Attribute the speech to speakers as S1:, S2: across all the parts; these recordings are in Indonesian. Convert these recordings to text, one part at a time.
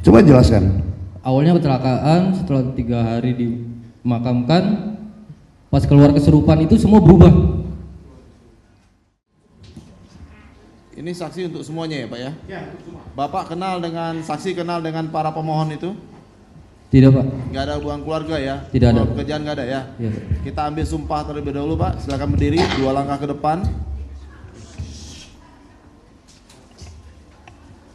S1: Coba jelaskan.
S2: Awalnya kecelakaan, setelah 3 hari dimakamkan, pas keluar kesurupan itu semua berubah.
S3: Ini saksi untuk semuanya ya Pak ya? Ya, untuk semua. Bapak saksi kenal dengan para pemohon itu?
S2: Tidak Pak.
S3: Nggak ada hubungan keluarga ya?
S2: Tidak ada.
S3: Pekerjaan nggak ada ya?
S2: Ya.
S3: Kita ambil sumpah terlebih dahulu Pak. Silakan berdiri, 2 langkah ke depan.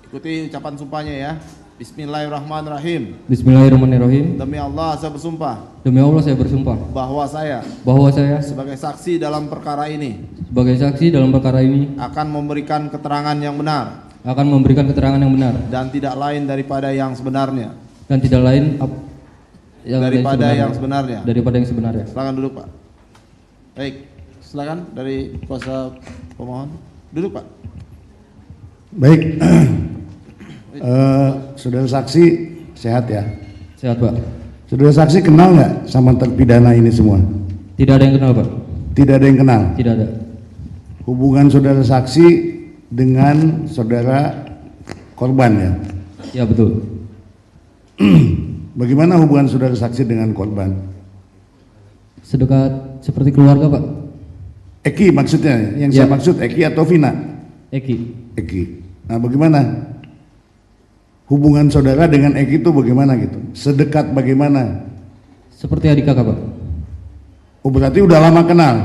S3: Ikuti ucapan sumpahnya ya. Bismillahirrahmanirrahim.
S2: Bismillahirrahmanirrahim.
S3: Demi Allah saya bersumpah.
S2: Demi Allah saya bersumpah
S3: Bahwa saya
S2: sebagai
S3: saksi dalam perkara ini akan memberikan keterangan yang benar
S2: dan
S3: tidak lain daripada yang sebenarnya.
S2: daripada yang sebenarnya.
S3: Silakan duduk Pak. Baik, silakan dari kuasa pemohon. Duduk Pak.
S1: Baik. Saudara saksi sehat ya?
S2: Sehat Pak.
S1: Saudara saksi kenal nggak sama terpidana ini semua?
S2: Tidak ada yang kenal Pak.
S1: Tidak ada yang kenal?
S2: Tidak ada.
S1: Hubungan saudara saksi dengan saudara korban ya?
S2: Ya betul.
S1: Bagaimana hubungan saudara saksi dengan korban?
S2: Sedekat seperti keluarga Pak.
S1: Eki maksudnya, yang saya maksud Eki atau Vina? Eki. Nah bagaimana hubungan saudara dengan Eki itu bagaimana gitu? Sedekat bagaimana?
S2: Seperti adik kakak Pak.
S1: Oh berarti udah lama kenal?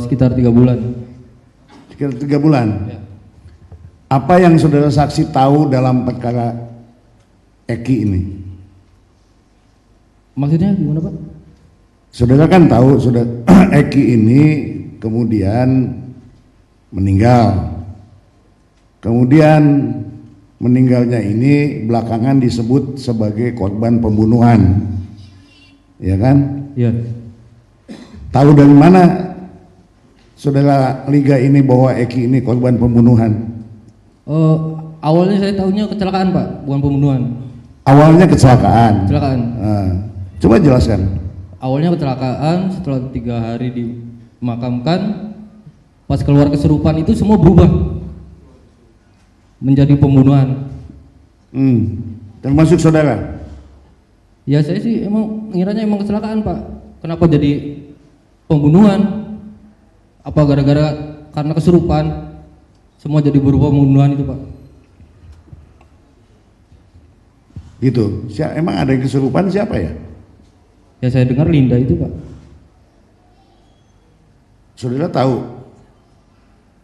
S2: Sekitar 3 bulan.
S1: Sekitar 3 bulan?
S2: Ya.
S1: Apa yang saudara saksi tahu dalam perkara Eki ini?
S2: Maksudnya gimana Pak?
S1: Saudara kan tahu saudara Eki ini kemudian meninggal. Kemudian meninggalnya ini belakangan disebut sebagai korban pembunuhan. Ya kan?
S2: Iya.
S1: Tahu dari mana saudara Liga ini bahwa Eki ini korban pembunuhan?
S2: Awalnya saya tahunya kecelakaan Pak, bukan pembunuhan.
S1: Awalnya kecelakaan. Nah, coba jelaskan.
S2: Awalnya kecelakaan, setelah 3 hari dimakamkan, pas keluar kesurupan itu semua berubah menjadi pembunuhan.
S1: Termasuk saudara?
S2: Ya saya sih ngiranya emang kecelakaan Pak. Kenapa jadi pembunuhan? Apa gara-gara karena kesurupan semua jadi berubah pembunuhan itu Pak?
S1: Gitu. Emang ada yang kesurupan siapa ya?
S2: Ya saya dengar Linda itu Pak.
S1: Saudara tahu?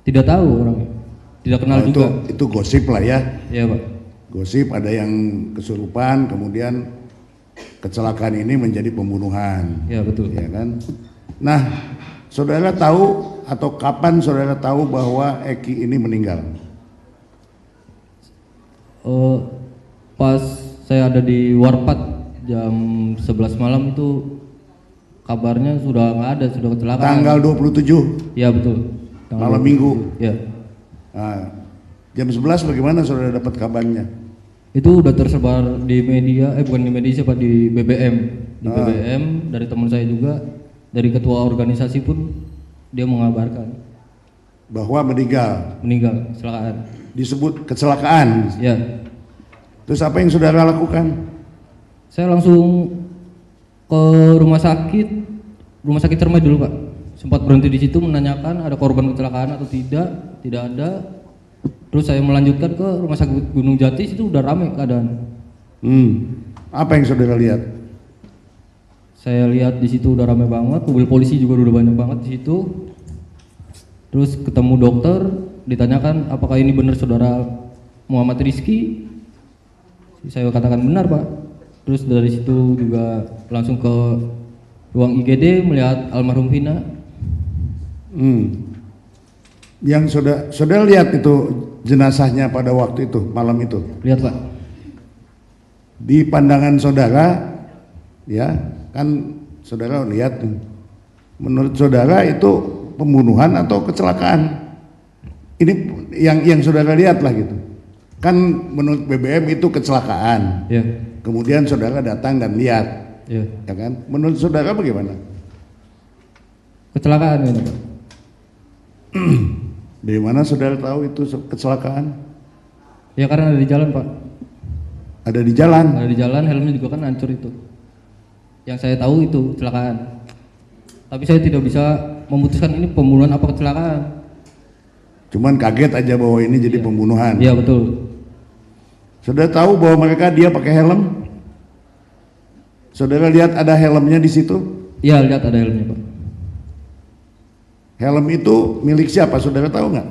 S2: Tidak tahu orangnya. Tidak kenal juga.
S1: Itu gosip lah ya.
S2: Iya Pak.
S1: Gosip ada yang kesurupan kemudian kecelakaan ini menjadi pembunuhan.
S2: Ya betul.
S1: Ya kan? Nah, saudara tahu atau kapan saudara tahu bahwa Eki ini meninggal?
S2: Pas saya ada di Warpat jam 11 malam itu kabarnya sudah nggak ada, sudah kecelakaan.
S1: Tanggal 27?
S2: Ya betul.
S1: Malam minggu?
S2: Ya.
S1: Nah, jam 11 bagaimana saudara dapat kabarnya?
S2: Itu udah tersebar di media, bukan di media siapa, di BBM. Di BBM dari teman saya juga, dari ketua organisasi pun dia mengabarkan
S1: bahwa meninggal
S2: kecelakaan.
S1: Disebut kecelakaan?
S2: Ya.
S1: Terus apa yang saudara lakukan?
S2: Saya langsung ke rumah sakit Cermai dulu Pak. Sempat berhenti di situ menanyakan ada korban kecelakaan atau tidak ada. Terus saya melanjutkan ke rumah sakit Gunung Jati, situ udah ramai keadaan.
S1: Apa yang saudara lihat?
S2: Saya lihat di situ udah ramai banget, mobil polisi juga udah banyak banget di situ. Terus ketemu dokter, ditanyakan apakah ini benar saudara Muhammad Rizky. Saya katakan benar Pak. Terus dari situ juga langsung ke ruang IGD melihat almarhum Vina.
S1: Yang saudara lihat itu jenazahnya pada waktu itu, malam itu?
S2: Lihat Pak.
S1: Di pandangan saudara, ya kan saudara lihat, menurut saudara itu pembunuhan atau kecelakaan? Ini yang saudara lihat lah gitu. Kan menurut BBM itu kecelakaan.
S2: Ya.
S1: Kemudian saudara datang dan lihat.
S2: Ya.
S1: Ya kan? Menurut saudara bagaimana?
S2: Kecelakaan ini Pak. Dari
S1: mana saudara tahu itu kecelakaan?
S2: Ya karena ada di jalan Pak.
S1: Ada di jalan.
S2: Ada di jalan, helmnya juga kan hancur itu. Yang saya tahu itu kecelakaan. Tapi saya tidak bisa memutuskan ini pembunuhan apa kecelakaan.
S1: Cuman kaget aja bahwa ini jadi pembunuhan.
S2: Iya betul.
S1: Saudara tahu bahwa dia pakai helm? Saudara lihat ada helmnya di situ?
S2: Iya, lihat ada helmnya, Pak.
S1: Helm itu milik siapa? Saudara tahu nggak?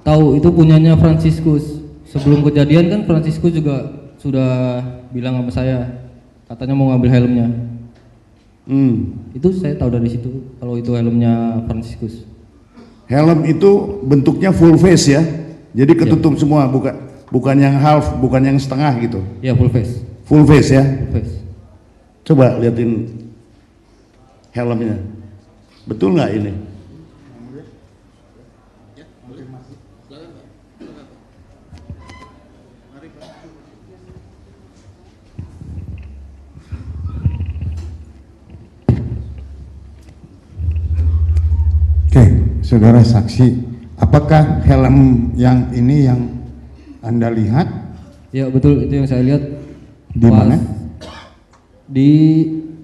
S2: Tahu, itu punyanya Franciscus. Sebelum kejadian kan Franciscus juga sudah bilang sama saya, katanya mau ngambil helmnya. Itu saya tahu dari situ kalau itu helmnya Franciscus.
S1: Helm itu bentuknya full face ya, jadi ketutup semua, bukan yang half, bukan yang setengah gitu.
S2: Ya full face.
S1: Full face ya.
S2: Full face.
S1: Coba liatin helmnya, betul nggak ini?
S4: Oke, saudara saksi, apakah helm yang ini yang Anda lihat?
S2: Ya betul, itu yang saya lihat.
S4: Di mana?
S2: Di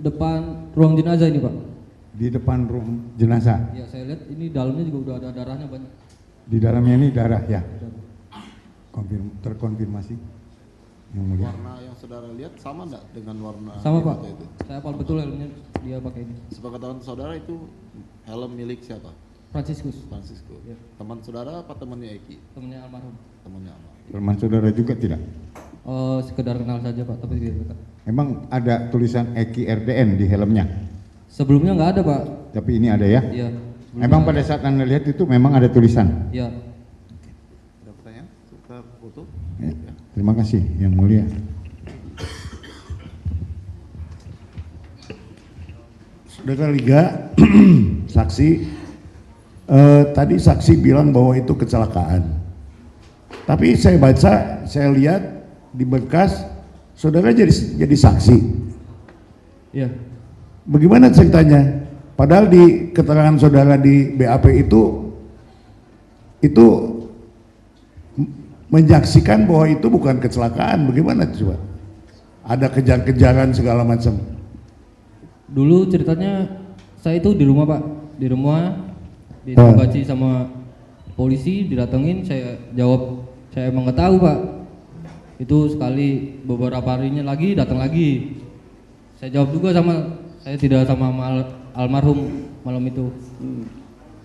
S2: depan ruang jenazah ini, Pak.
S4: Di depan ruang jenazah.
S2: Ya saya lihat ini dalamnya juga udah ada darahnya banyak.
S4: Di dalamnya ini darah ya. Terkonfirmasi. Yang mulia.
S3: Warna yang saudara lihat sama enggak dengan warna
S2: Sama,
S3: di
S2: Pak.
S3: foto itu?
S2: Saya hafal betul helmnya dia pakai ini.
S3: Sepengetahuan saudara itu helm milik siapa?
S2: Franciscus,
S3: Francisco.
S2: Ya.
S3: Teman saudara apa temannya Eki?
S2: temannya almarhum.
S3: Temannya Amal.
S4: Teman saudara juga tidak?
S2: Sekedar kenal saja, Pak, tapi tidak dekat.
S4: Emang ada tulisan Eki RDN di helmnya?
S2: Sebelumnya nggak ada, Pak.
S4: Tapi ini ada ya?
S2: Iya. sebelumnya
S4: Emang
S2: nggak
S4: pada
S2: ada.
S4: saat Anda lihat itu memang ada tulisan?
S2: Iya.
S3: Ada pertanyaan? Kita foto?
S4: Ya, terima kasih, yang mulia.
S1: Saudara Liga, saksi, tadi saksi bilang bahwa itu kecelakaan. Tapi saya baca, saya lihat di berkas, saudara jadi saksi.
S2: Iya.
S1: Bagaimana ceritanya? Padahal di keterangan saudara di BAP itu menyaksikan bahwa itu bukan kecelakaan. Bagaimana coba? Ada kejar-kejaran segala macam.
S2: Dulu ceritanya saya itu di rumah, Pak. Di rumah ditempaci sama polisi, didatengin, saya jawab saya emang nggak tahu, Pak. Itu sekali, beberapa harinya lagi datang lagi. Saya jawab juga saya tidak sama almarhum malam itu.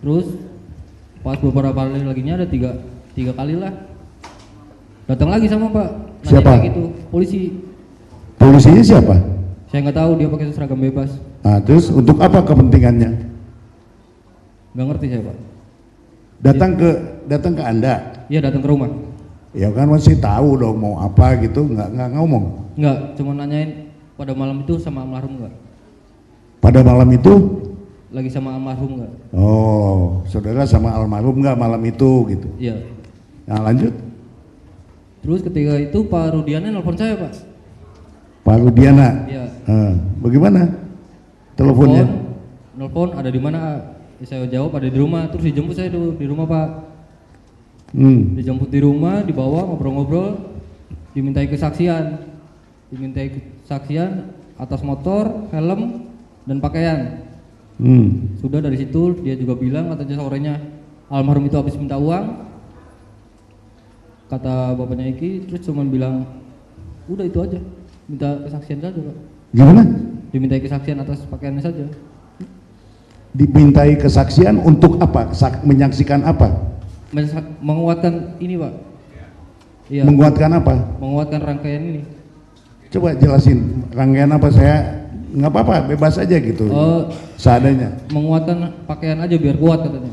S2: Terus pas beberapa hari laginya ada tiga kali lah. Datang lagi sama Pak. Nanya
S1: Siapa?
S2: kayak gitu, polisi.
S1: Polisinya siapa?
S2: Saya nggak tahu, dia pakai seragam bebas.
S1: Nah, terus untuk apa kepentingannya?
S2: Nggak ngerti saya, Pak.
S1: Datang ke Anda.
S2: Iya, datang ke rumah.
S1: Ya kan masih tahu dong mau apa gitu, nggak ngomong.
S2: Nggak, cuma nanyain pada malam itu sama almarhum nggak?
S1: Pada malam itu,
S2: Lagi sama almarhum nggak?
S1: oh, saudara sama almarhum nggak malam itu gitu.
S2: Iya.
S1: Nah, lanjut.
S2: Terus ketika itu Pak Rudiana nelpon saya, Pak.
S1: Pak Rudiana.
S2: Iya.
S1: Bagaimana? Teleponnya?
S2: Nelpon, ada di mana? Saya jawab ada di rumah. Terus dijemput saya di rumah, Pak. Dijemput di rumah, dibawa ngobrol-ngobrol, dimintai kesaksian atas motor, helm, dan pakaian. Sudah dari situ dia juga bilang katanya sorenya almarhum itu habis minta uang, kata bapaknya Eki, terus cuma bilang udah itu aja, minta kesaksian saja, Pak.
S1: Gimana?
S2: Dimintai kesaksian atas pakaiannya saja.
S1: Dimintai kesaksian untuk apa? Menyaksikan apa?
S2: Menguatkan ini, Pak. Iya.
S1: Menguatkan apa?
S2: Menguatkan rangkaian ini.
S1: Coba jelasin rangkaian apa, saya nggak apa-apa, bebas aja gitu. Seadanya.
S2: Menguatkan pakaian aja biar kuat katanya.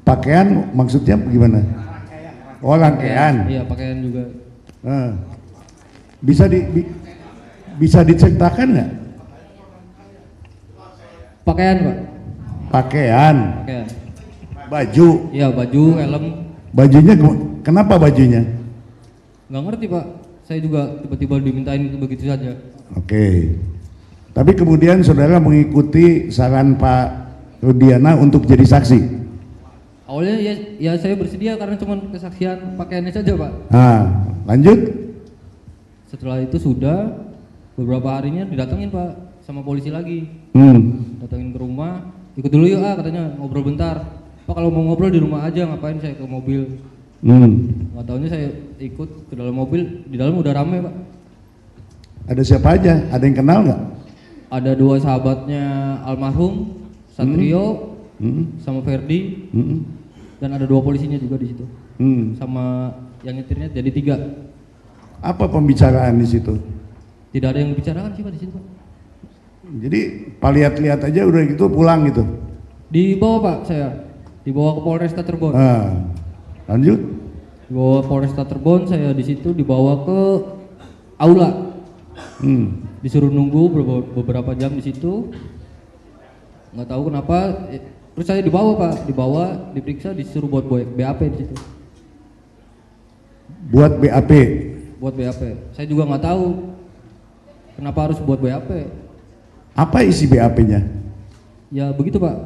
S1: Pakaian maksudnya gimana? Oh, rangkaian.
S2: Iya, pakaian juga.
S1: Bisa diceritakan nggak?
S2: Pakaian, Pak.
S1: Pakaian. Baju.
S2: Iya, baju, helm.
S1: Bajunya kenapa bajunya?
S2: Nggak ngerti, Pak. Saya juga tiba-tiba dimintain itu begitu saja.
S1: Oke. Tapi kemudian saudara mengikuti saran Pak Rudiana untuk jadi saksi.
S2: Awalnya ya saya bersedia karena cuma kesaksian pakaiannya saja, Pak.
S1: Nah, lanjut.
S2: Setelah itu sudah beberapa harinya didatengin Pak sama polisi lagi. Datengin ke rumah, ikut dulu yuk katanya ngobrol bentar. Pak kalau mau ngobrol di rumah aja, ngapain saya ke mobil. Nggak taunya saya ikut ke dalam mobil, di dalam udah rame Pak.
S1: Ada siapa aja? Ada yang kenal nggak?
S2: Ada 2 sahabatnya almarhum, Satrio sama Ferdi, dan ada 2 polisinya juga di situ. Sama yang nyetirnya jadi 3.
S1: Apa pembicaraan di situ?
S2: Tidak ada yang dibicarakan sih Pak di situ Pak.
S1: Jadi Pak lihat-lihat aja udah gitu pulang gitu.
S2: Dibawa Pak saya, dibawa ke Polresta Cirebon.
S1: Lanjut.
S2: Dibawa Polresta Cirebon, saya di situ dibawa ke aula. Disuruh nunggu beberapa jam di situ. Nggak tahu kenapa. Terus saya dibawa Pak, diperiksa, disuruh buat BAP di situ.
S1: Buat BAP.
S2: Buat BAP. Saya juga nggak tahu kenapa harus buat BAP.
S1: Apa isi BAP-nya?
S2: Ya begitu Pak.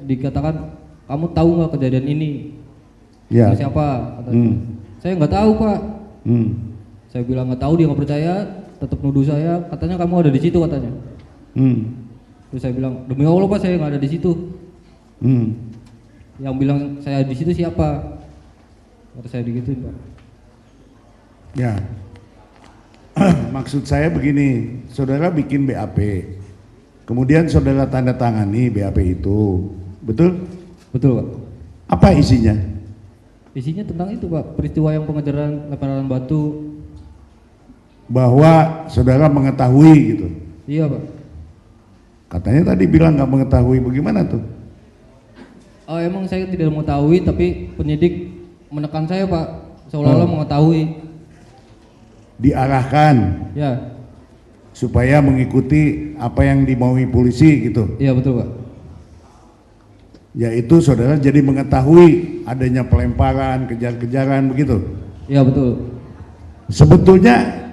S2: Dikatakan kamu tahu nggak kejadian ini?
S1: Ya.
S2: Sama siapa? Katanya. Saya nggak tahu Pak. Saya bilang nggak tahu, dia nggak percaya, tetap nuduh saya. Katanya kamu ada di situ katanya. Terus saya bilang demi Allah Pak saya nggak ada di situ. Yang bilang saya di situ siapa? Kata saya digituin Pak.
S1: Ya. Maksud saya begini, saudara bikin BAP, kemudian saudara tanda tangani BAP itu, betul?
S2: Betul Pak.
S1: Apa isinya?
S2: Isinya tentang itu Pak, peristiwa yang pengejaran lemparan batu.
S1: Bahwa saudara mengetahui gitu.
S2: Iya Pak.
S1: Katanya tadi bilang nggak mengetahui, bagaimana tuh?
S2: Emang saya tidak mengetahui, tapi penyidik menekan saya Pak, seolah-olah mengetahui.
S1: Diarahkan
S2: Ya.
S1: supaya mengikuti apa yang dimaui polisi gitu.
S2: Iya betul Pak.
S1: Yaitu saudara jadi mengetahui adanya pelemparan, kejar-kejaran begitu.
S2: Iya betul.
S1: Sebetulnya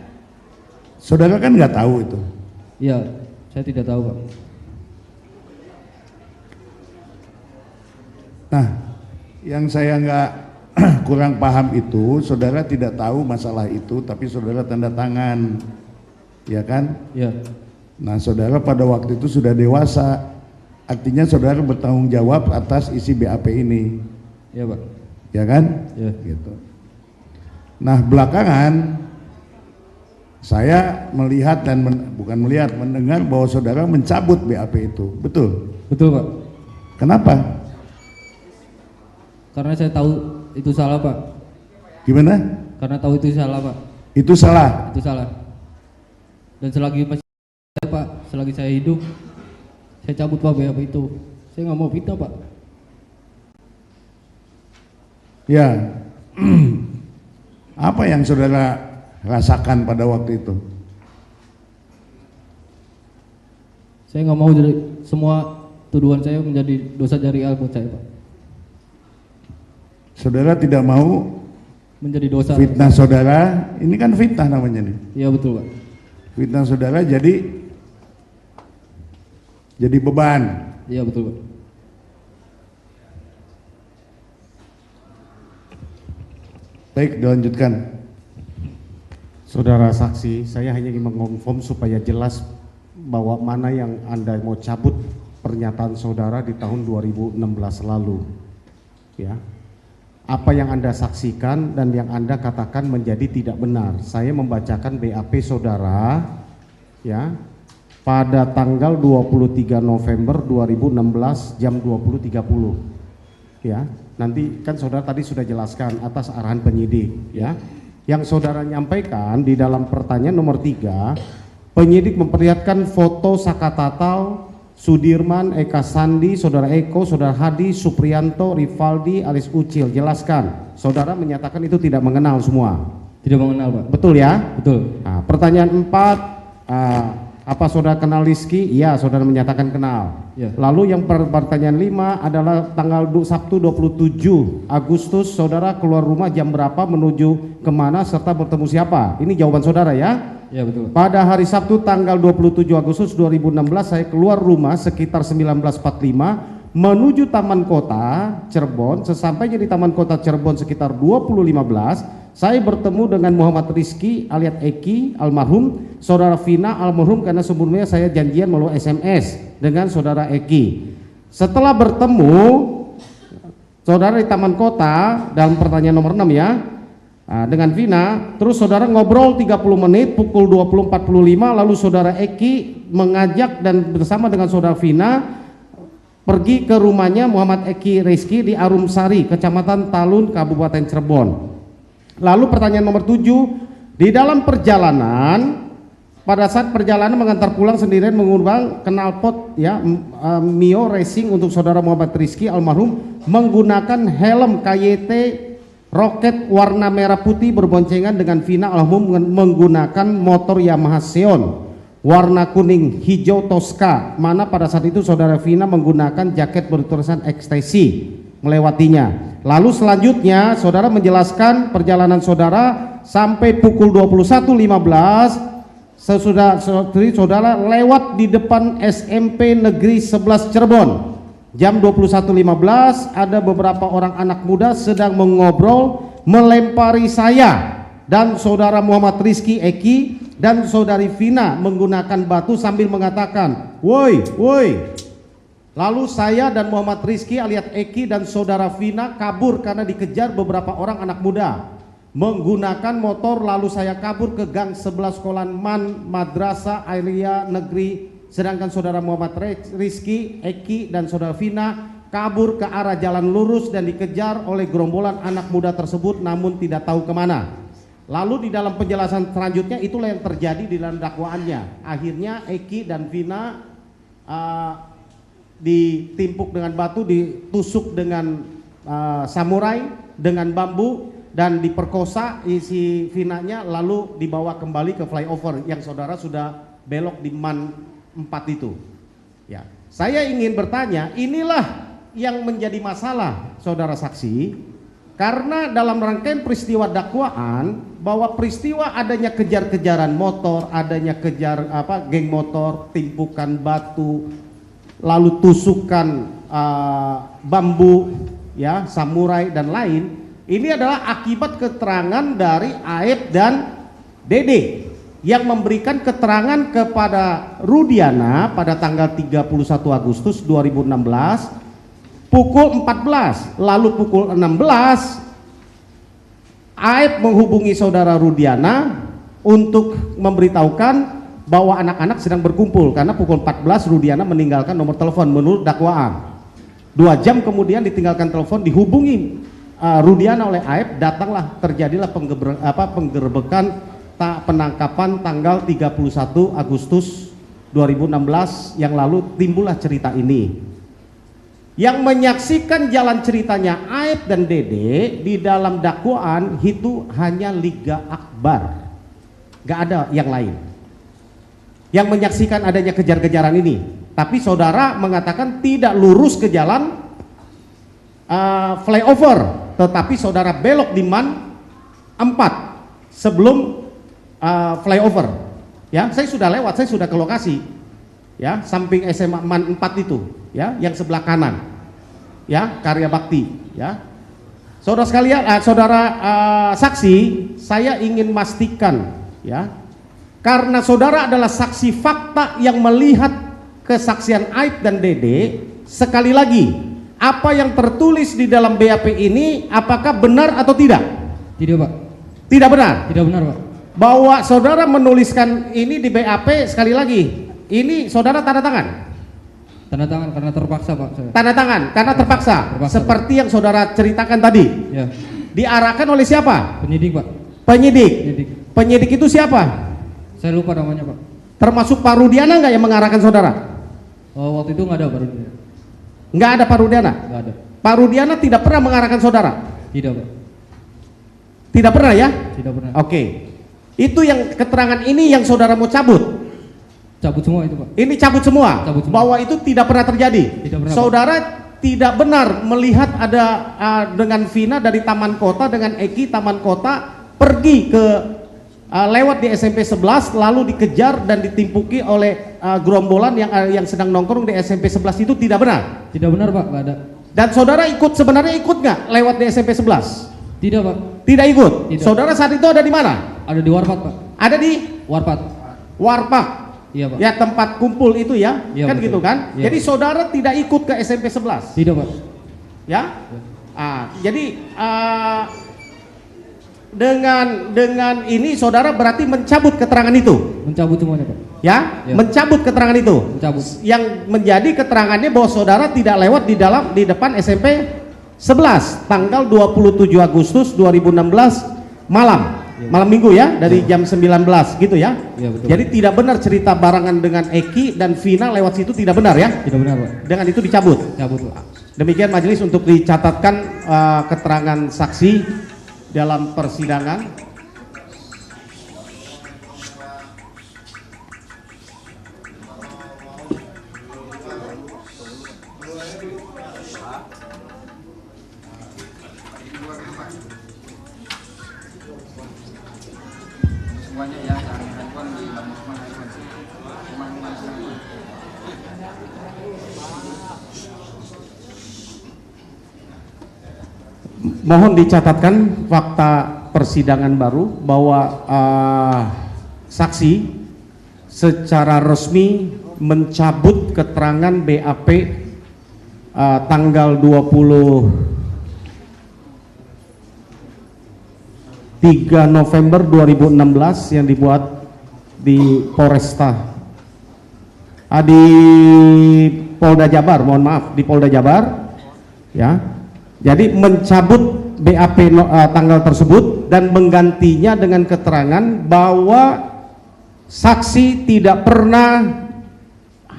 S1: saudara kan nggak tahu itu.
S2: Iya, saya tidak tahu Pak.
S1: Nah, yang saya nggak kurang paham itu, saudara tidak tahu masalah itu, tapi saudara tanda tangan, ya kan?
S2: Iya.
S1: Nah, saudara pada waktu itu sudah dewasa, artinya saudara bertanggung jawab atas isi BAP ini,
S2: Iya Pak.
S1: ya kan?
S2: Iya.
S1: Gitu. Nah, belakangan saya melihat dan mendengar bahwa saudara mencabut BAP itu, betul?
S2: Betul Pak.
S1: Kenapa?
S2: Karena saya tahu itu salah Pak.
S1: Gimana?
S2: Karena tahu itu salah Pak.
S1: Itu salah.
S2: Itu salah. Dan selagi masih Pak, selagi saya hidup, saya cabut Pak BAP itu. Saya nggak mau fitnah Pak.
S1: Ya. Apa yang saudara rasakan pada waktu itu?
S2: Saya nggak mau jadi semua tuduhan saya menjadi dosa jariah buat saya Pak.
S1: Saudara tidak mau
S2: Menjadi dosa.
S1: fitnah saudara, ini kan fitnah namanya nih.
S2: Iya betul Pak.
S1: Fitnah saudara jadi beban.
S2: Iya betul Pak.
S1: Baik, dilanjutkan.
S5: Saudara saksi, saya hanya ingin mengonfirm supaya jelas bahwa mana yang Anda mau cabut pernyataan saudara di tahun 2016 lalu. Ya. Apa yang Anda saksikan dan yang Anda katakan menjadi tidak benar. Saya membacakan BAP saudara ya pada tanggal 23 November 2016 jam 20.30. Ya. Nanti kan saudara tadi sudah jelaskan atas arahan penyidik ya. Yang saudara nyampaikan di dalam pertanyaan nomor 3, penyidik memperlihatkan foto Sakatatal, Sudirman, Eka Sandi, saudara Eko, saudara Hadi, Supriyanto, Rivaldi, alias Ucil. Jelaskan. Saudara menyatakan itu tidak mengenal semua.
S2: Tidak mengenal Pak.
S5: Betul ya?
S2: Betul.
S5: Nah, pertanyaan 4, apa saudara kenal Rizky? Iya, saudara menyatakan kenal.
S2: Ya.
S5: Lalu yang pertanyaan 5 adalah tanggal Sabtu 27 Agustus, saudara keluar rumah jam berapa, menuju kemana, serta bertemu siapa? Ini jawaban saudara ya?
S2: Ya betul.
S5: Pada hari Sabtu tanggal 27 Agustus 2016 saya keluar rumah sekitar 19.45 menuju Taman Kota Cirebon. Sesampainya di Taman Kota Cirebon sekitar 20.15, saya bertemu dengan Muhammad Rizky alias Eki almarhum, saudara Vina almarhum, karena sebelumnya saya janjian melalui SMS dengan saudara Eki. Setelah bertemu saudara di Taman Kota dalam pertanyaan nomor 6 ya, dengan Vina, terus saudara ngobrol 30 menit pukul 20.45, lalu saudara Eki mengajak dan bersama dengan saudara Vina pergi ke rumahnya Muhammad Eki Rizky di Arumsari, Kecamatan Talun, Kabupaten Cirebon. Lalu pertanyaan nomor 7, di dalam perjalanan, pada saat perjalanan mengantar pulang sendirian menggunakan knalpot ya, Mio Racing untuk saudara Muhammad Rizky almarhum, menggunakan helm KYT roket warna merah putih berboncengan dengan Vina almarhum menggunakan motor Yamaha Xeon warna kuning hijau Tosca, mana pada saat itu saudara Vina menggunakan jaket bertulisan ekstasi melewatinya. Lalu selanjutnya saudara menjelaskan perjalanan saudara sampai pukul 21.15 sesudah saudara lewat di depan SMP Negeri 11 Cirebon. Jam 21.15 ada beberapa orang anak muda sedang mengobrol melempari saya dan saudara Muhammad Rizky Eki dan saudari Vina menggunakan batu sambil mengatakan, "Woi, woi." Lalu saya dan Muhammad Rizky alias Eki dan saudara Vina kabur karena dikejar beberapa orang anak muda menggunakan motor, lalu saya kabur ke gang sebelah sekolah Madrasah Alia Negeri, sedangkan saudara Muhammad Rizky Eki dan saudara Vina kabur ke arah jalan lurus dan dikejar oleh gerombolan anak muda tersebut namun tidak tahu kemana. Lalu di dalam penjelasan selanjutnya itulah yang terjadi di dalam dakwaannya. Akhirnya Eki dan Vina ditimpuk dengan batu, ditusuk dengan samurai dengan bambu dan diperkosa isi Vinanya, lalu dibawa kembali ke flyover yang saudara sudah belok di MAN 4 itu. Ya, saya ingin bertanya, inilah yang menjadi masalah saudara saksi. Karena dalam rangkaian peristiwa dakwaan bahwa peristiwa adanya kejar-kejaran motor, adanya geng motor, timpukan batu, lalu tusukan bambu, ya, samurai dan lain, ini adalah akibat keterangan dari Aep dan Dede yang memberikan keterangan kepada Rudiana pada tanggal 31 Agustus 2016 pukul 14, lalu pukul 16 Aep menghubungi saudara Rudiana untuk memberitahukan bahwa anak-anak sedang berkumpul, karena pukul 14 Rudiana meninggalkan nomor telepon menurut dakwaan. 2 jam kemudian ditinggalkan telepon, dihubungi Rudiana oleh Aep, datanglah terjadilah penggerbekan penangkapan tanggal 31 Agustus 2016 yang lalu timbullah cerita ini. Yang menyaksikan jalan ceritanya Aep dan Dede di dalam dakwaan itu hanya Liga Akbar, gak ada yang lain yang menyaksikan adanya kejar-kejaran ini. Tapi saudara mengatakan tidak lurus ke jalan flyover, tetapi saudara belok di MAN 4 sebelum flyover. Ya, saya sudah lewat, saya sudah ke lokasi. Ya, samping SMA MAN 4 itu, ya, yang sebelah kanan. Ya, Karya Bakti, ya. Saudara sekalian, saudara saksi, saya ingin memastikan, ya, karena saudara adalah saksi fakta yang melihat kesaksian Aep dan Dede. Sekali lagi, apa yang tertulis di dalam BAP ini apakah benar atau tidak?
S2: Tidak, Pak.
S5: Tidak benar.
S2: Tidak benar, Pak.
S5: Bahwa saudara menuliskan ini di BAP, sekali lagi, ini saudara tanda tangan.
S2: Tanda tangan karena terpaksa, Pak. Saya.
S5: Tanda tangan karena terpaksa, seperti yang saudara ceritakan tadi.
S2: Ya.
S5: Diarahkan oleh siapa?
S2: Penyidik, Pak.
S5: Penyidik.
S2: Penyidik.
S5: Penyidik itu siapa?
S2: Saya lupa namanya, Pak.
S5: Termasuk Pak Rudiana nggak yang mengarahkan saudara?
S2: Oh, waktu itu nggak ada, Pak.
S5: Nggak ada Pak Rudiana.
S2: Nggak ada.
S5: Pak Rudiana tidak pernah mengarahkan saudara.
S2: Tidak, Pak.
S5: Tidak pernah ya?
S2: Tidak pernah.
S5: Oke. Itu yang keterangan ini yang saudara mau cabut.
S2: Cabut semua itu, Pak.
S5: Ini cabut semua.
S2: Cabut semua.
S5: Bahwa itu tidak pernah terjadi.
S2: Tidak pernah,
S5: saudara tidak benar melihat ada dengan Vina dari Taman Kota dengan Eki Taman Kota pergi ke lewat di SMP 11 lalu dikejar dan ditimpuki oleh gerombolan yang sedang nongkrong di SMP 11 itu tidak benar.
S2: Tidak benar Pak, nggak ada.
S5: Dan saudara sebenarnya ikut nggak lewat di SMP 11?
S2: Tidak Pak,
S5: Tidak ikut.
S2: Tidak.
S5: Saudara saat itu ada di mana?
S2: ada di Warpat Pak.
S5: Ada di
S2: Warpat.
S5: Warpak.
S2: Iya Pak.
S5: Ya, tempat kumpul itu ya.
S2: Iya,
S5: Kan
S2: betul.
S5: gitu kan?
S2: Iya.
S5: Jadi saudara tidak ikut ke SMP 11.
S2: Tidak Pak.
S5: Ya. Jadi dengan ini saudara berarti mencabut keterangan itu.
S2: Mencabut semuanya Pak.
S5: Ya,
S2: Ya.
S5: mencabut keterangan itu.
S2: Mencabut.
S5: Yang menjadi keterangannya bahwa saudara tidak lewat di depan SMP 11 tanggal 27 Agustus 2016 malam. Malam Minggu ya, dari jam 19 gitu ya.
S2: Iya, betul.
S5: Jadi tidak benar cerita barengan dengan Eki dan Vina lewat situ, tidak benar ya.
S2: Tidak benar Pak.
S5: Dengan itu dicabut.
S2: Cabut Pak.
S5: Demikian majelis untuk dicatatkan keterangan saksi dalam persidangan. Mohon dicatatkan fakta persidangan baru bahwa saksi secara resmi mencabut keterangan BAP tanggal 23 November 2016 yang dibuat di di Polda Jabar, mohon maaf, di Polda Jabar ya. Jadi mencabut BAP tanggal tersebut dan menggantinya dengan keterangan bahwa saksi tidak pernah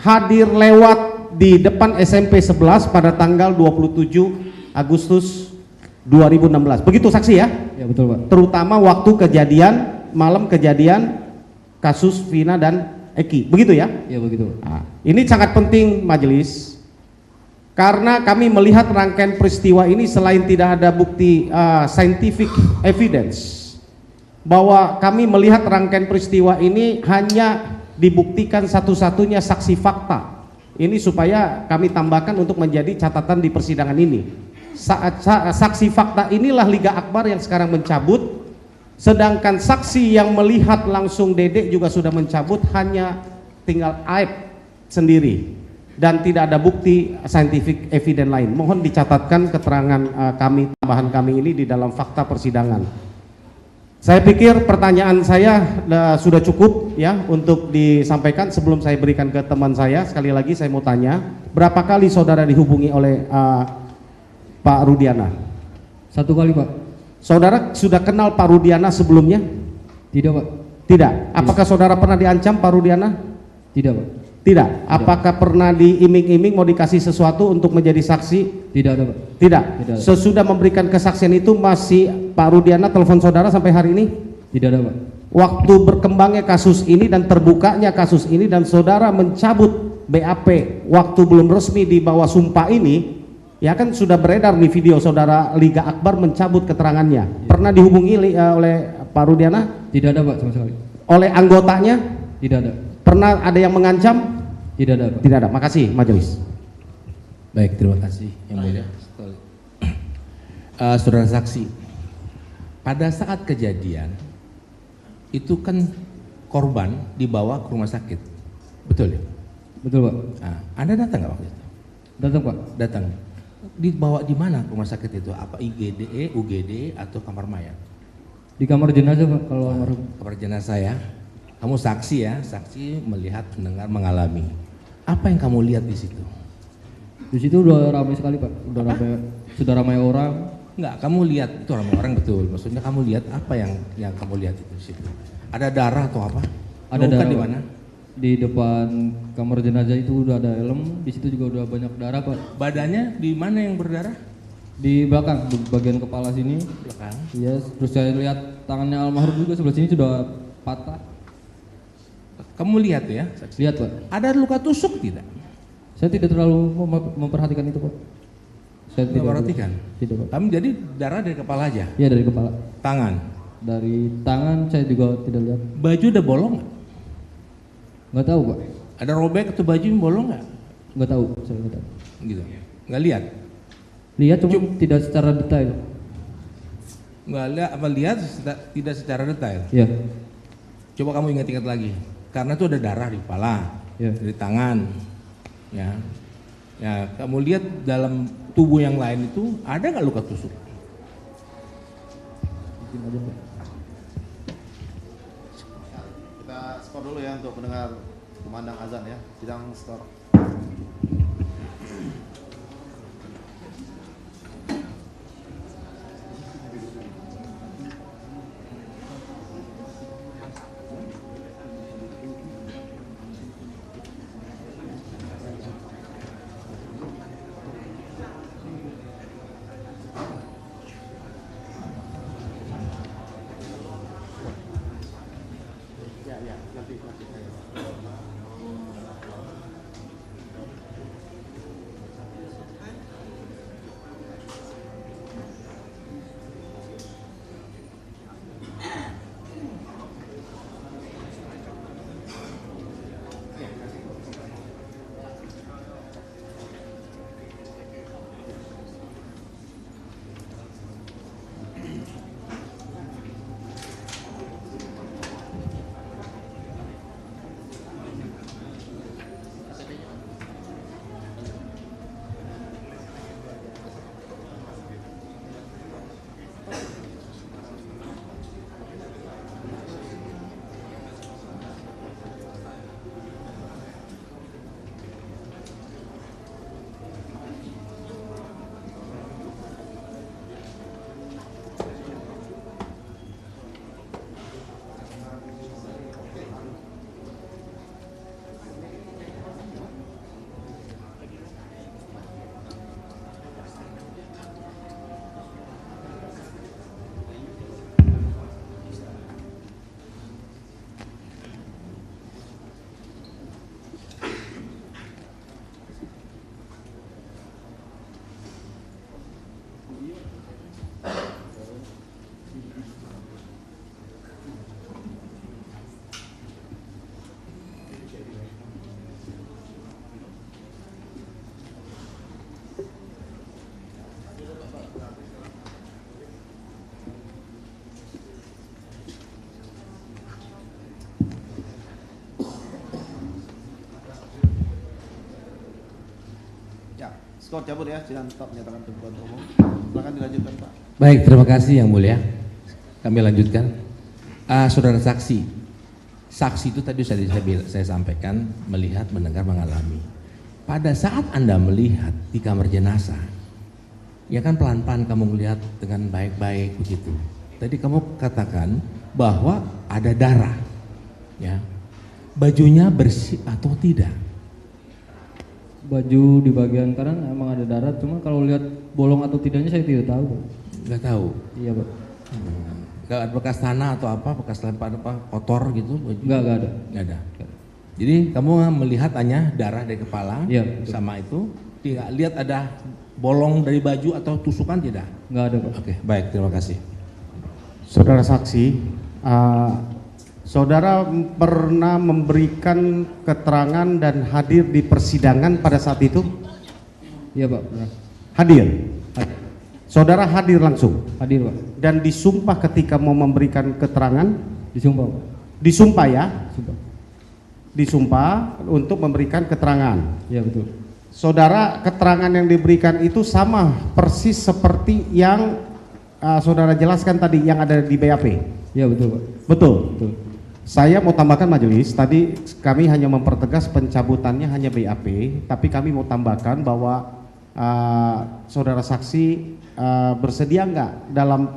S5: hadir lewat di depan SMP 11 pada tanggal 27 Agustus 2016. Begitu saksi ya?
S2: Ya betul Pak.
S5: Terutama waktu malam kejadian kasus Vina dan Eki. Begitu ya?
S2: Ya begitu Pak.
S5: Ini sangat penting majelis. Karena kami melihat rangkaian peristiwa ini selain tidak ada bukti scientific evidence, bahwa kami melihat rangkaian peristiwa ini hanya dibuktikan satu-satunya saksi fakta. Ini supaya kami tambahkan untuk menjadi catatan di persidangan ini. Saksi fakta inilah Liga Akbar yang sekarang mencabut, sedangkan saksi yang melihat langsung Dedek juga sudah mencabut, hanya tinggal Aib sendiri. Dan tidak ada bukti scientific evidence lain. Mohon dicatatkan keterangan tambahan kami ini di dalam fakta persidangan. Saya pikir pertanyaan saya sudah cukup ya untuk disampaikan. Sebelum saya berikan ke teman saya, sekali lagi saya mau tanya, berapa kali saudara dihubungi oleh Pak Rudiana?
S2: 1 kali Pak.
S5: Saudara sudah kenal Pak Rudiana sebelumnya?
S2: Tidak Pak.
S5: Tidak. Apakah saudara pernah diancam Pak Rudiana?
S2: Tidak Pak.
S5: Tidak. Apakah pernah diiming-iming mau dikasih sesuatu untuk menjadi saksi?
S2: Tidak ada Pak.
S5: Tidak.
S2: Tidak.
S5: Sesudah memberikan kesaksian itu masih Pak Rudiana telepon saudara sampai hari ini?
S2: Tidak ada Pak.
S5: Waktu berkembangnya kasus ini dan terbukanya kasus ini dan saudara mencabut BAP waktu belum resmi di bawah sumpah ini, ya kan sudah beredar nih video saudara Liga Akbar mencabut keterangannya. Pernah dihubungi oleh Pak Rudiana?
S2: Tidak ada Pak sama sekali.
S5: Oleh anggotanya?
S2: Tidak ada.
S5: Pernah ada yang mengancam?
S2: Tidak ada Pak.
S5: Tidak ada. Makasih majelis.
S6: Baik, terima kasih yang mulia. Saudara saksi, pada saat kejadian itu kan korban dibawa ke rumah sakit, betul ya?
S2: Betul Pak.
S6: Nah, Anda datang nggak waktu itu?
S2: Datang Pak.
S6: Datang. Dibawa di mana rumah sakit itu? Apa IGD, UGD atau kamar mayat?
S2: Di kamar jenazah Pak kalau almarhum.
S6: Kamar jenazah ya. Kamu saksi ya, saksi melihat, mendengar, mengalami. Apa yang kamu lihat di situ?
S2: Di situ udah ramai sekali Pak. Sudah ramai orang.
S6: Enggak, kamu lihat itu ramai orang betul. Maksudnya kamu lihat apa yang kamu lihat itu di situ? Ada darah atau apa?
S2: Ada
S6: Luka
S2: darah
S6: di
S2: Pak.
S6: mana?
S2: Di depan kamar jenazah itu udah ada helm. Di situ juga udah banyak darah Pak.
S6: Badannya di mana yang berdarah?
S2: Di belakang, di bagian kepala sini.
S6: Belakang.
S2: Iya. Terus saya lihat tangannya almarhum juga sebelah sini sudah patah.
S6: Kamu lihat ya?
S2: Lihat Pak.
S6: Ada luka tusuk tidak?
S2: Saya tidak terlalu memperhatikan itu Pak. Saya
S6: Tidak perhatikan.
S2: Tidak Pak.
S6: Kamu jadi darah dari kepala aja?
S2: Iya dari kepala.
S6: Tangan?
S2: Dari tangan saya juga tidak lihat.
S6: Baju ada bolong nggak?
S2: Nggak tahu Pak.
S6: Ada robek atau baju yang bolong nggak?
S2: Nggak tahu, saya nggak tahu.
S6: Gitu. Nggak lihat?
S2: Lihat cuma tidak secara detail.
S6: Nggak lihat apa lihat tidak secara detail.
S2: Ya,
S6: Coba kamu ingat-ingat lagi. Karena itu ada darah di kepala,
S2: ya.
S6: di tangan, ya. Ya, kamu lihat dalam tubuh yang lain itu ada nggak luka tusuk?
S2: Mungkin aja Pak.
S3: Kita skor dulu ya untuk pendengar kumandang azan ya. Sidang skor. Skor cabut ya, sidang tetap menyatakan terbuka untuk umum. Silakan dilanjutkan Pak.
S6: Baik, terima kasih Yang Mulia. Kami lanjutkan. Saudara saksi, saksi itu tadi saya sampaikan melihat, mendengar, mengalami. Pada saat Anda melihat di kamar jenazah, ya kan pelan-pelan kamu melihat dengan baik-baik begitu. Tadi kamu katakan bahwa ada darah, ya. Bajunya bersih atau tidak?
S2: Baju di bagian kanan emang ada darah, cuma kalau lihat bolong atau tidaknya saya tidak tahu Pak.
S6: Nggak tahu.
S2: Iya Pak.
S6: Nggak ada bekas tanah atau apa, bekas lempar apa kotor gitu? Baju?
S2: Nggak ada.
S6: Nggak ada. Jadi kamu melihat hanya darah dari kepala,
S2: Iya, betul.
S6: sama itu. Tidak lihat ada bolong dari baju atau tusukan tidak?
S2: Nggak ada Pak.
S6: Oke, baik, terima kasih.
S5: Saudara saksi, saudara pernah memberikan keterangan dan hadir di persidangan pada saat itu?
S2: Iya Pak, benar.
S5: Hadir. Saudara hadir langsung
S2: Hadir Pak.
S5: dan disumpah ketika mau memberikan keterangan?
S2: Disumpah Pak.
S5: Disumpah ya?
S2: Sumpah.
S5: Disumpah untuk memberikan keterangan.
S2: Iya betul.
S5: Saudara, keterangan yang diberikan itu sama persis seperti yang saudara jelaskan tadi yang ada di BAP.
S2: Iya betul Pak.
S5: Betul.
S2: Betul.
S5: Saya mau tambahkan majelis, tadi kami hanya mempertegas pencabutannya hanya BAP, tapi kami mau tambahkan bahwa saudara saksi bersedia nggak dalam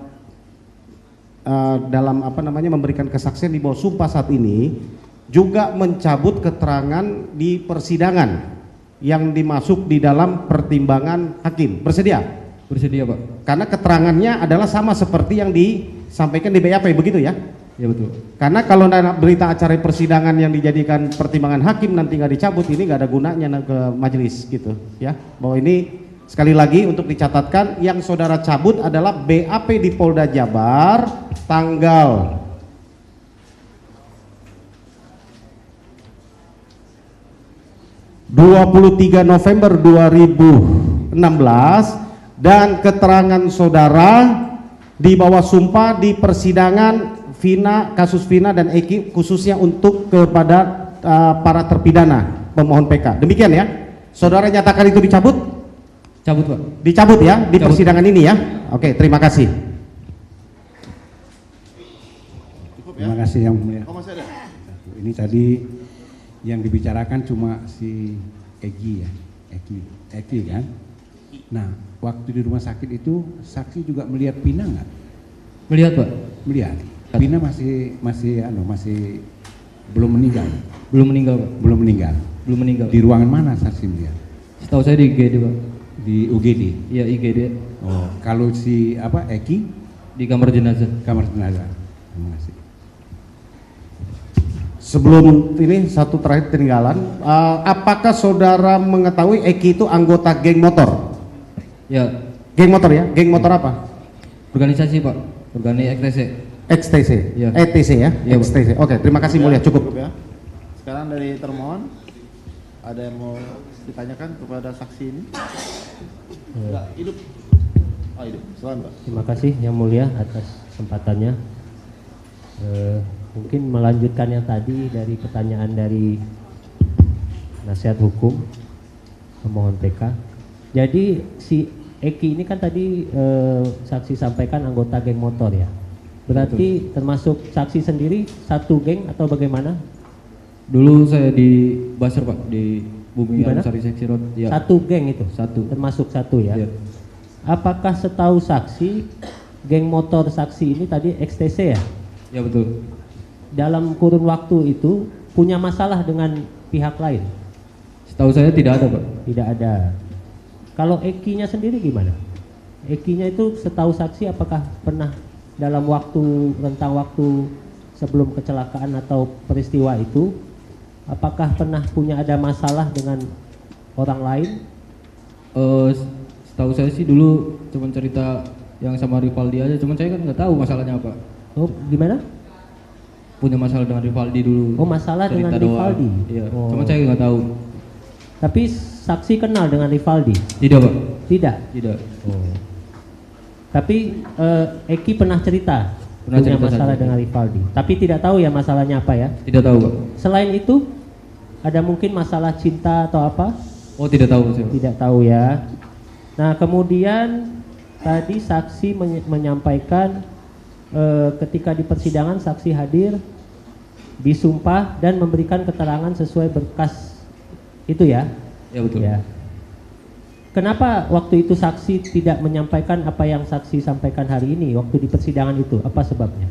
S5: apa namanya memberikan kesaksian di bawah sumpah saat ini juga mencabut keterangan di persidangan yang dimasuk di dalam pertimbangan hakim. Bersedia?
S2: Bersedia Pak.
S5: Karena keterangannya adalah sama seperti yang disampaikan di BAP, begitu ya?
S2: Iya betul.
S5: Karena kalau berita acara persidangan yang dijadikan pertimbangan hakim nanti nggak dicabut, ini nggak ada gunanya ke majelis gitu ya. Bahwa ini Sekali lagi untuk dicatatkan, yang saudara cabut adalah BAP di Polda Jabar tanggal 23 November 2016 dan keterangan saudara di bawah sumpah di persidangan kasus Vina dan Eki khususnya untuk kepada para terpidana pemohon PK. Demikian ya. Saudara nyatakan itu dicabut?
S2: Cabut Pak.
S5: Dicabut ya di
S2: Cabut.
S5: persidangan ini ya. Oke, terima kasih.
S3: Cukup ya?
S7: Terima kasih Yang Mulia.
S3: Oh, masih ada?
S7: Ini tadi yang dibicarakan cuma si Egi ya, Eki kan. Nah, waktu di rumah sakit itu saksi juga melihat Pina nggak?
S2: Melihat Pak?
S7: Melihat. Pina masih belum meninggal.
S2: Belum meninggal Pak.
S7: Belum meninggal.
S2: Belum meninggal.
S7: Di ruangan mana saksi melihat?
S2: Setahu saya di IGD Pak.
S7: Di UGD.
S2: Iya IGD.
S7: Oh, kalau si Eki
S2: Di kamar jenazah.
S7: kamar jenazah. Terima kasih.
S5: Sebelum ini satu terakhir ketinggalan, apakah saudara mengetahui Eki itu anggota geng motor?
S2: Ya.
S5: Geng motor ya? Geng motor apa?
S2: Organisasi Pak. Organisasi XTC.
S5: XTC,
S2: Iya.
S5: ETC ya?
S2: Iya, Pak.
S5: XTC. Oke, terima kasih mulia, cukup.
S3: Ya. Sekarang dari termohon, ada yang mau ditanyakan kepada saksi ini? Enggak, hidup. Oh, hidup. Silakan Pak.
S8: Terima kasih Yang Mulia atas kesempatannya. Mungkin melanjutkan yang tadi dari pertanyaan dari nasihat hukum pemohon PK. Jadi si Eki ini kan tadi saksi sampaikan anggota geng motor ya. Berarti termasuk saksi sendiri satu geng atau bagaimana?
S2: Dulu saya di Basar Pak, di Bumi
S8: Di mana?
S2: Sari Seksi Road. Ya.
S8: Satu geng itu?
S2: Satu.
S8: Termasuk satu ya?
S2: Iya.
S8: Apakah setahu saksi geng motor saksi ini tadi XTC ya?
S2: Ya betul.
S8: Dalam kurun waktu itu punya masalah dengan pihak lain?
S2: Setahu saya tidak ada Pak.
S8: Tidak ada. Kalau Eki-nya sendiri gimana? Eki-nya itu setahu saksi apakah pernah dalam rentang waktu sebelum kecelakaan atau peristiwa itu, apakah pernah punya ada masalah dengan orang lain?
S2: Setahu saya sih dulu cuma cerita yang sama Rivaldi aja, cuman saya kan nggak tahu masalahnya apa.
S8: Oh, gimana?
S2: Punya masalah dengan Rivaldi dulu.
S8: Oh, masalah dengan
S2: Cerita doang.
S8: Rivaldi?
S2: Iya.
S8: Oh.
S2: Cuman saya nggak tahu.
S8: Tapi saksi kenal dengan Rivaldi?
S2: Tidak Pak.
S8: Tidak.
S2: Tidak.
S8: Oh. Tapi Eki pernah cerita
S2: Pernah
S8: punya
S2: cerita
S8: masalah
S2: saja.
S8: dengan Rivaldi. Tapi tidak tahu ya masalahnya apa ya?
S2: Tidak tahu Pak.
S8: Selain itu ada mungkin masalah cinta atau apa?
S2: Oh tidak tahu saya.
S8: Tidak tahu ya. Nah kemudian tadi saksi menyampaikan ketika di persidangan saksi hadir, disumpah dan memberikan keterangan sesuai berkas itu ya?
S2: Ya betul.
S8: Ya. Kenapa waktu itu saksi tidak menyampaikan apa yang saksi sampaikan hari ini waktu di persidangan itu? Apa sebabnya?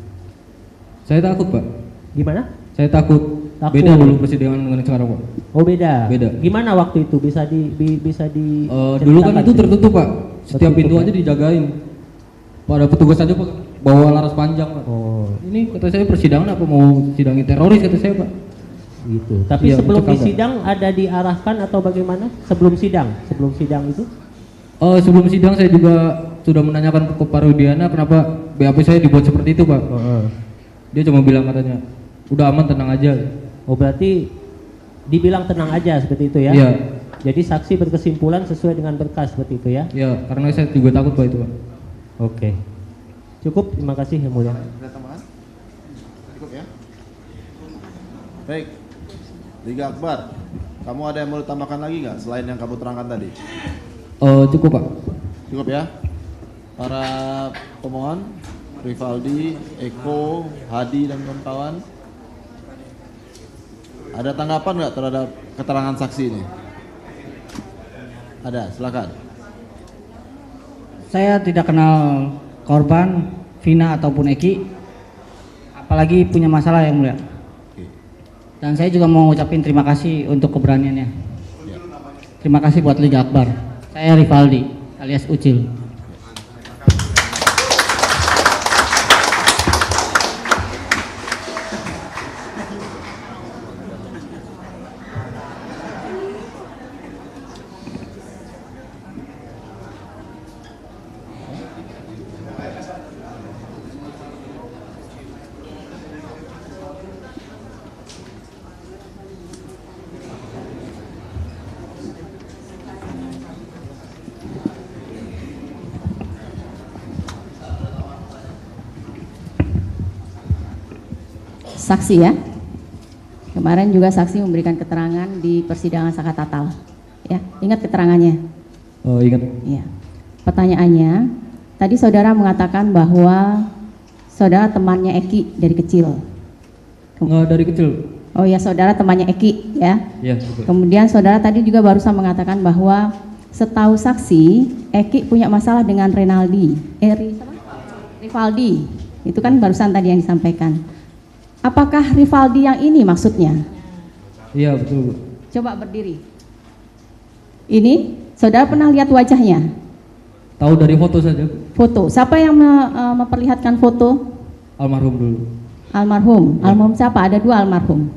S2: Saya takut Pak.
S8: Gimana?
S2: Saya takut.
S8: Takut.
S2: Beda dulu persidangan dengan sekarang Pak.
S8: Oh beda.
S2: Beda.
S8: Gimana waktu itu bisa di
S2: Dulu kan
S8: ceritakan
S2: itu
S8: sih?
S2: tertutup Pak. Setiap
S8: Tertutup,
S2: pintu
S8: ya?
S2: aja dijagain. Pada petugas aja Pak bawa laras panjang Pak.
S8: Oh
S2: Ini kata saya persidangan apa mau sidangin teroris kata saya Pak.
S8: gitu. Tapi
S2: Iya,
S8: sebelum
S2: mencekam,
S8: di
S2: Pak.
S8: sidang ada diarahkan atau bagaimana? Sebelum sidang itu?
S2: Sebelum sidang saya juga sudah menanyakan ke Pak Rudiana kenapa BAP saya dibuat seperti itu Pak. Dia cuma bilang katanya udah aman tenang aja.
S8: Oh berarti dibilang tenang aja seperti itu ya?
S2: Iya.
S8: Jadi saksi berkesimpulan sesuai dengan berkas seperti itu ya?
S2: Ya karena saya juga takut Pak itu Pak.
S8: Oke. Cukup, terima kasih Yang Mulia.
S3: Ada tambahan? Cukup ya? Baik. Liga Akbar, kamu ada yang mau ditambahkan lagi nggak selain yang kamu terangkan tadi?
S2: Cukup Pak.
S3: Cukup ya? Para pemohon, Rivaldi, Eko, Hadi dan kawan-kawan, ada tanggapan nggak terhadap keterangan saksi ini? Ada, silakan.
S9: Saya tidak kenal korban, Vina ataupun Eki, apalagi punya masalah Yang Mulia.
S3: Oke.
S9: Dan saya juga mau ngucapin terima kasih untuk keberaniannya.
S3: Ya.
S9: Terima kasih buat Liga Akbar. Saya Rivaldi alias Ucil.
S10: saksi ya. Kemarin juga saksi memberikan keterangan di persidangan Sakatatal. Ya, ingat keterangannya?
S2: Oh, ingat.
S10: Ya. Pertanyaannya, tadi saudara mengatakan bahwa saudara temannya Eki dari kecil.
S2: Nggak dari kecil.
S10: Oh ya, saudara temannya Eki ya.
S2: Iya, betul.
S10: Kemudian saudara tadi juga barusan mengatakan bahwa setahu saksi Eki punya masalah dengan Rivaldi. Itu kan barusan tadi yang disampaikan. Apakah Rivaldi yang ini maksudnya?
S2: Iya, betul, Bu.
S10: Coba berdiri. Ini saudara pernah lihat wajahnya?
S2: Tahu dari foto saja, Bu.
S10: Foto. Siapa yang memperlihatkan foto?
S2: Almarhum dulu.
S10: Almarhum. Almarhum siapa? Ada 2 almarhum.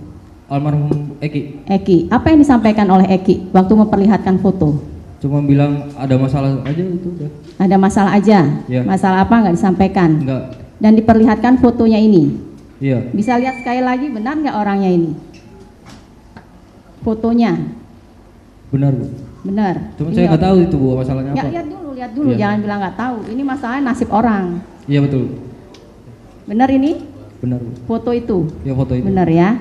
S2: Almarhum Eki.
S10: Eki. Apa yang disampaikan oleh Eki waktu memperlihatkan foto?
S2: Cuma bilang ada masalah aja itu udah.
S10: Ada masalah aja.
S2: Ya.
S10: Masalah apa nggak disampaikan?
S2: Enggak.
S10: Dan diperlihatkan fotonya ini.
S2: Iya.
S10: Bisa lihat sekali lagi, benar nggak orangnya ini? Fotonya.
S2: Benar, Bu.
S10: Benar.
S2: Cuma saya nggak tahu itu, Bu, masalahnya
S10: Ya,
S2: apa.
S10: lihat dulu,
S2: Iya.
S10: jangan bilang nggak tahu. Ini masalahnya nasib orang.
S2: Iya, betul.
S10: Benar ini?
S2: Benar, Bu.
S10: Foto itu.
S2: Ya, foto itu.
S10: Benar ya.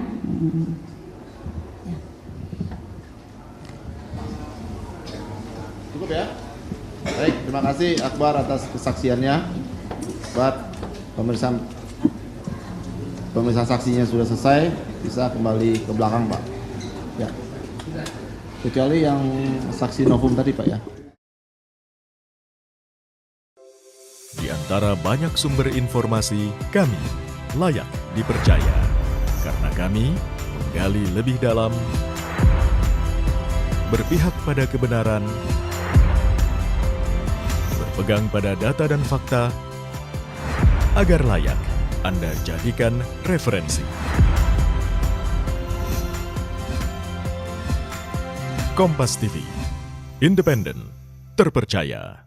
S3: Cukup ya? Baik, terima kasih Akbar atas kesaksiannya. Buat pemeriksaan saksinya sudah selesai, bisa kembali ke belakang, Pak. Ya. Kecuali yang saksi novum tadi, Pak ya.
S11: Di antara banyak sumber informasi, kami layak dipercaya. Karena kami menggali lebih dalam, berpihak pada kebenaran, berpegang pada data dan fakta, agar layak Anda jadikan referensi. Kompas TV, independen, terpercaya.